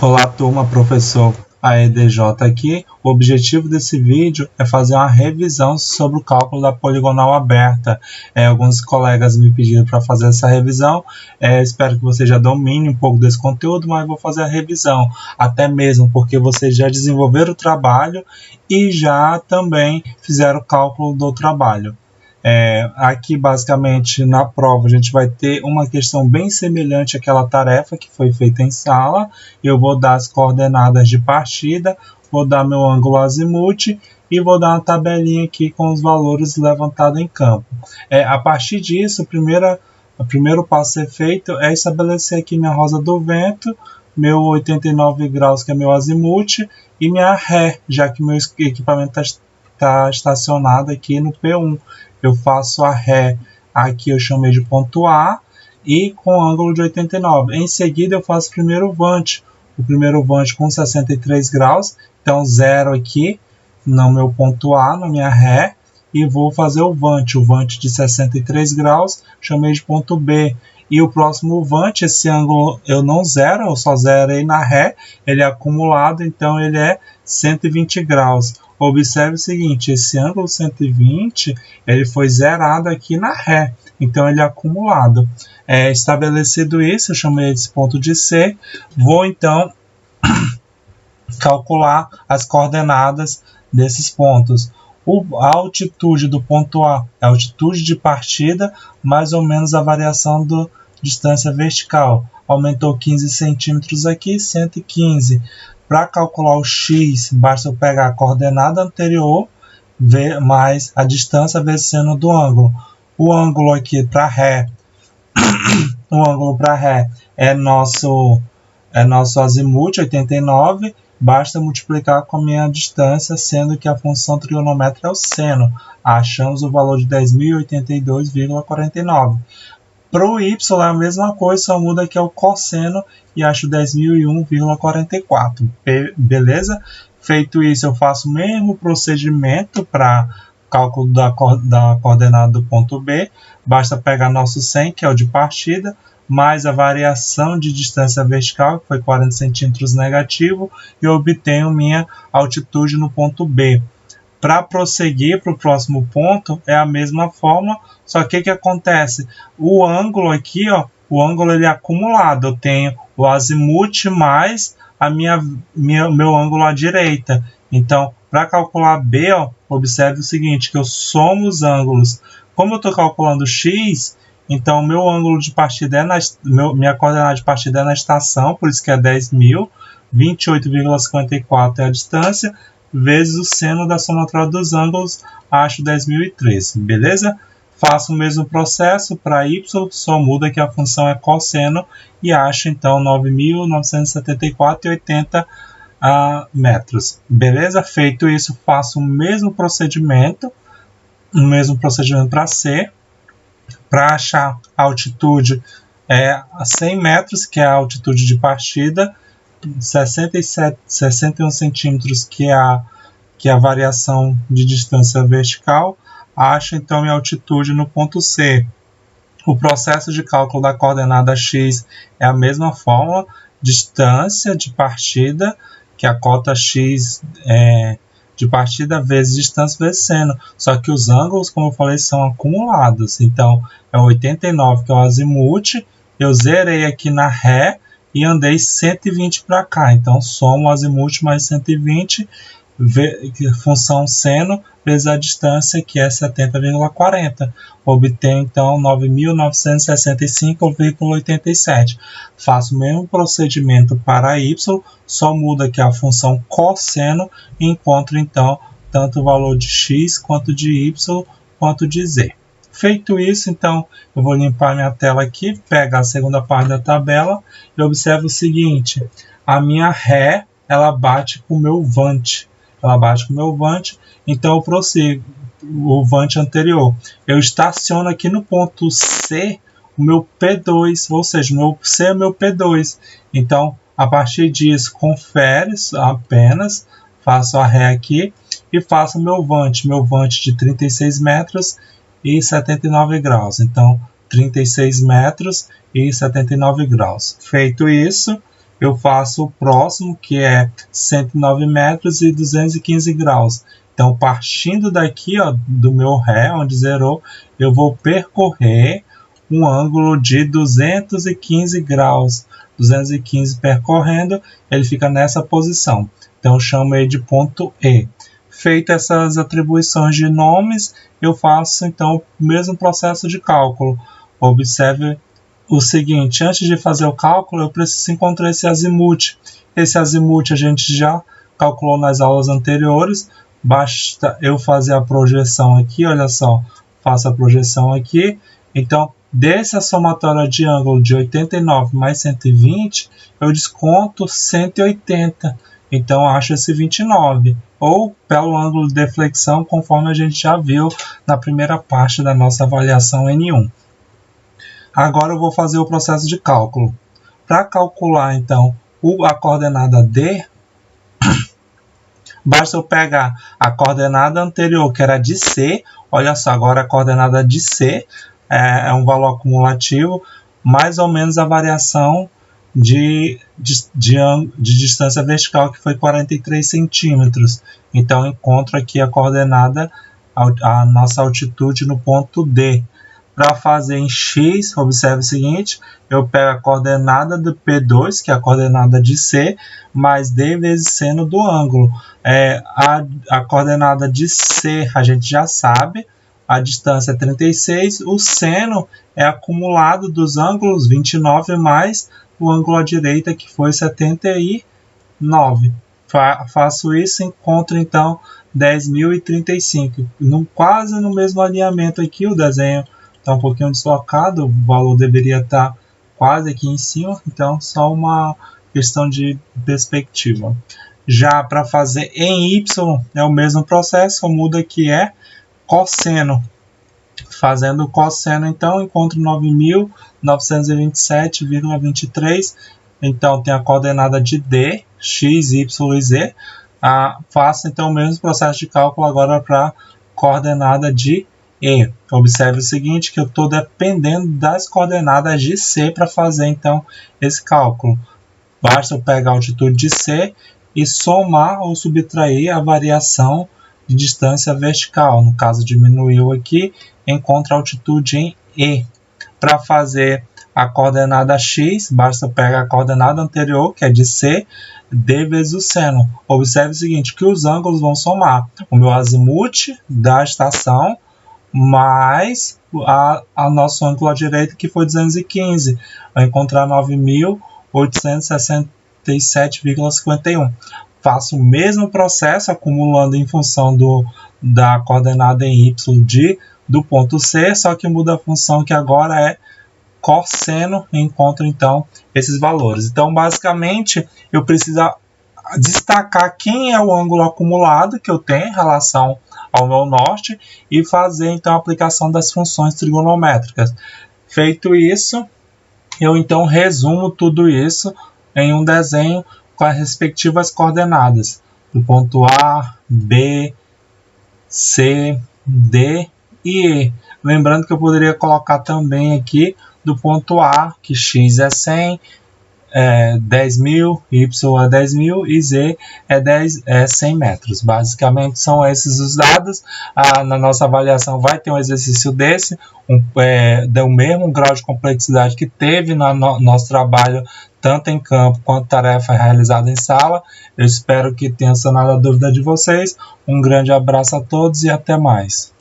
Olá turma, professor AEDJ aqui. O objetivo desse vídeo é fazer uma revisão sobre o cálculo da poligonal aberta. Alguns colegas me pediram para fazer essa revisão. Espero que vocês já dominem um pouco desse conteúdo, mas vou fazer a revisão. Até mesmo porque vocês já desenvolveram o trabalho e já também fizeram o cálculo do trabalho. Aqui basicamente na prova a gente vai ter uma questão bem semelhante àquela tarefa que foi feita em sala. Eu vou dar as coordenadas de partida, vou dar meu ângulo azimuth e vou dar uma tabelinha aqui com os valores levantados em campo. A partir disso, o primeiro passo a ser feito é estabelecer aqui minha rosa do vento, meu 89 graus que é meu azimuth e minha ré, já que meu equipamento está estacionado aqui no P1. Eu faço a ré, aqui eu chamei de ponto A, e com ângulo de 89. Em seguida eu faço o primeiro vante com 63 graus, então 0 aqui no meu ponto A, na minha ré, e vou fazer o vante de 63 graus, chamei de ponto B. E o próximo vante, esse ângulo eu não zero, eu só zerei na ré, ele é acumulado, então ele é 120 graus. Observe o seguinte, esse ângulo 120, ele foi zerado aqui na ré, então ele é acumulado. Estabelecido isso, eu chamei esse ponto de C, vou então calcular as coordenadas desses pontos. A altitude do ponto A é a altitude de partida, mais ou menos a variação da distância vertical. Aumentou 15 centímetros aqui, 115. Para calcular o x, basta eu pegar a coordenada anterior mais a distância vezes seno do ângulo. O ângulo aqui para ré, é nosso azimuth, 89. Basta multiplicar com a minha distância, sendo que a função trigonométrica é o seno. Achamos o valor de 10.082,49. Para o y é a mesma coisa, só muda que é o cosseno e acho 10.001,44. Beleza? Feito isso, eu faço o mesmo procedimento para cálculo da coordenada do ponto B. Basta pegar nosso 100, que é o de partida, mais a variação de distância vertical, que foi 40 centímetros negativo, e eu obtenho minha altitude no ponto B. Para prosseguir para o próximo ponto, é a mesma forma, só que o que acontece? O ângulo aqui, o ângulo ele é acumulado, eu tenho o azimuth mais meu ângulo à direita. Então, para calcular B, observe o seguinte, que eu somo os ângulos. Como eu estou calculando X, então meu ângulo de partida minha coordenada de partida é na estação, por isso que é 10.000, 28,54 é a distância, vezes o seno da somatória dos ângulos, acho 10.013, beleza? Faço o mesmo processo para y, só muda que a função é cosseno e acho então 9.974,80 metros, beleza? Feito isso, faço o mesmo procedimento para C, para achar a altitude a 100 metros, que é a altitude de partida, 61 centímetros, que é a variação de distância vertical, acho então minha altitude no ponto C. O processo de cálculo da coordenada x é a mesma fórmula, distância de partida, que é a cota x de partida vezes distância vezes seno. Só que os ângulos, como eu falei, são acumulados. Então, é 89, que é o azimuth, eu zerei aqui na ré, e andei 120 para cá, então somo o azimuth mais 120, função seno, vezes a distância, que é 70,40. Obtenho então 9.965,87. Faço o mesmo procedimento para y, só muda que a função cosseno, e encontro então tanto o valor de x, quanto de y, quanto de z. Feito isso, então, eu vou limpar minha tela aqui, pegar a segunda parte da tabela e observo o seguinte, a minha ré, ela bate com o meu vante. Então eu prossigo o vante anterior. Eu estaciono aqui no ponto C o meu P2, ou seja, o meu C é meu P2. Então, a partir disso, confere apenas, faço a ré aqui e faço o meu vante de 36 metros e 79 graus. Então, 36 metros e 79 graus. Feito isso, eu faço o próximo, que é 109 metros e 215 graus. Então, partindo daqui, ó, do meu Ré, onde zerou, eu vou percorrer um ângulo de 215 graus. 215 percorrendo, ele fica nessa posição. Então, eu chamo ele de ponto E. Feito essas atribuições de nomes, eu faço, então, o mesmo processo de cálculo. Observe o seguinte, antes de fazer o cálculo, eu preciso encontrar esse azimuth. Esse azimuth a gente já calculou nas aulas anteriores. Basta eu fazer a projeção aqui, olha só, faço a projeção aqui. Então, dessa somatória de ângulo de 89 mais 120, eu desconto 180. Então, acho esse 29. Ou pelo ângulo de deflexão, conforme a gente já viu na primeira parte da nossa avaliação N1. Agora eu vou fazer o processo de cálculo. Para calcular, então, a coordenada D, basta eu pegar a coordenada anterior, que era de C. Olha só, agora a coordenada de C é um valor acumulativo, mais ou menos a variação de distância vertical, que foi 43 centímetros. Então, encontro aqui a coordenada, a nossa altitude no ponto D. Para fazer em X, observe o seguinte, eu pego a coordenada do P2, que é a coordenada de C, mais D vezes seno do ângulo. A coordenada de C a gente já sabe, a distância é 36, o seno é acumulado dos ângulos 29 mais o ângulo à direita, que foi 79. Faço isso, encontro então 10.035. Quase no mesmo alinhamento aqui, o desenho está um pouquinho deslocado, o valor deveria estar quase aqui em cima, então só uma questão de perspectiva. Já para fazer em Y, é o mesmo processo, só muda que é cosseno. Fazendo o cosseno, então, encontro 9.927,23. Então, tem a coordenada de D, X, Y e Z. Faço, então, o mesmo processo de cálculo agora para coordenada de E. Observe o seguinte, que eu estou dependendo das coordenadas de C para fazer, então, esse cálculo. Basta eu pegar a altitude de C e somar ou subtrair a variação de distância vertical. No caso, diminuiu aqui, encontra a altitude em E. Para fazer a coordenada X, basta eu pegar a coordenada anterior, que é de C, D vezes o seno. Observe o seguinte, que os ângulos vão somar o meu azimuth da estação mais a nosso ângulo à direita, que foi 215. Vai encontrar 9.867,51. Faço o mesmo processo, acumulando em função da coordenada em Y do ponto C, só que muda a função, que agora é cosseno, e encontro então esses valores. Então, basicamente, eu preciso destacar quem é o ângulo acumulado que eu tenho em relação ao meu norte e fazer então a aplicação das funções trigonométricas. Feito isso, eu então resumo tudo isso em um desenho com as respectivas coordenadas do ponto A, B, C, D e E. Lembrando que eu poderia colocar também aqui do ponto A, que X é 100, 10.000, Y é 10.000 e Z é 100 metros. Basicamente são esses os dados. Na nossa avaliação vai ter um exercício desse, do mesmo grau de complexidade que teve no nosso trabalho, tanto em campo quanto tarefa realizada em sala. Eu espero que tenha sanado a dúvida de vocês. Um grande abraço a todos e até mais.